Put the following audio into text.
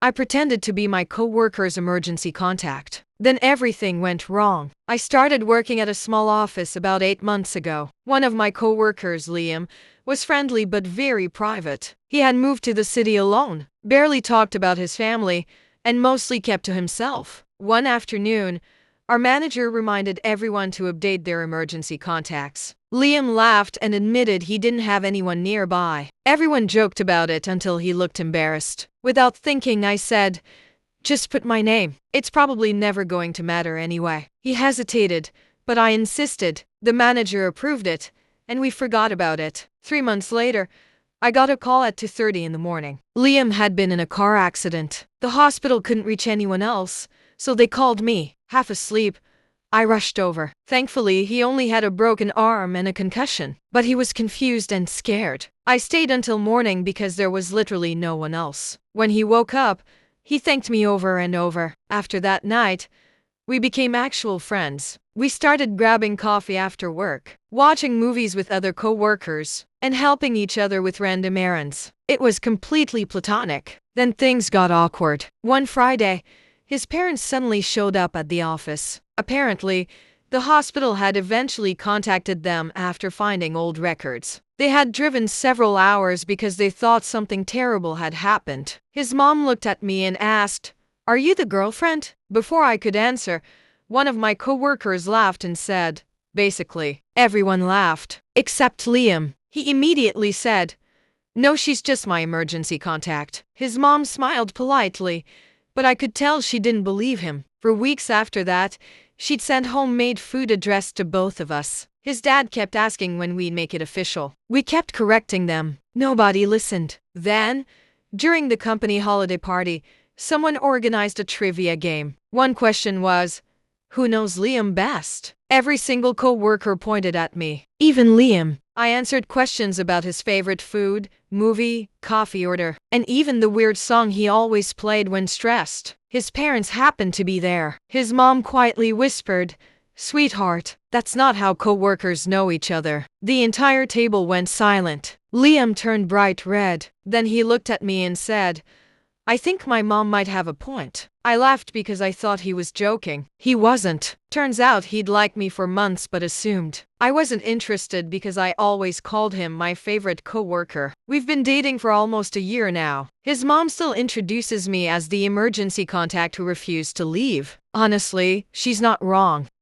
I pretended to be my co-worker's emergency contact. Then everything went wrong. I started working at a small office about 8 months ago. One of my co-workers, Liam, was friendly but very private. He had moved to the city alone, barely talked about his family, and mostly kept to himself. One afternoon, our manager reminded everyone to update their emergency contacts. Liam laughed and admitted he didn't have anyone nearby. Everyone joked about it until he looked embarrassed. Without thinking, I said, "Just put my name. It's probably never going to matter anyway." He hesitated, but I insisted. The manager approved it, and we forgot about it. 3 months later, I got a call at 2:30 in the morning. Liam had been in a car accident. The hospital couldn't reach anyone else, so they called me. Half asleep, I rushed over. Thankfully, he only had a broken arm and a concussion, but he was confused and scared. I stayed until morning because there was literally no one else. When he woke up, he thanked me over and over. After that night, we became actual friends. We started grabbing coffee after work, watching movies with other co-workers, and helping each other with random errands. It was completely platonic. Then things got awkward. One Friday, his parents suddenly showed up at the office. Apparently, the hospital had eventually contacted them after finding old records. They had driven several hours because they thought something terrible had happened. His mom looked at me and asked, "Are you the girlfriend?" Before I could answer, one of my co-workers laughed and said, "Basically." Everyone laughed, except Liam. He immediately said, "No, she's just my emergency contact." His mom smiled politely, but I could tell she didn't believe him. For weeks after that, she'd send homemade food addressed to both of us. His dad kept asking when we'd make it official. We kept correcting them. Nobody listened. Then, during the company holiday party, someone organized a trivia game. One question was, "Who knows Liam best?" Every single co-worker pointed at me, even Liam. I answered questions about his favorite food, movie, coffee order, and even the weird song he always played when stressed. His parents happened to be there. His mom quietly whispered, "Sweetheart, that's not how co-workers know each other." The entire table went silent. Liam turned bright red. Then he looked at me and said, "I think my mom might have a point." I laughed because I thought he was joking. He wasn't. Turns out he'd liked me for months but assumed I wasn't interested because I always called him my favorite co-worker. We've been dating for almost a year now. His mom still introduces me as the emergency contact who refused to leave. Honestly, she's not wrong.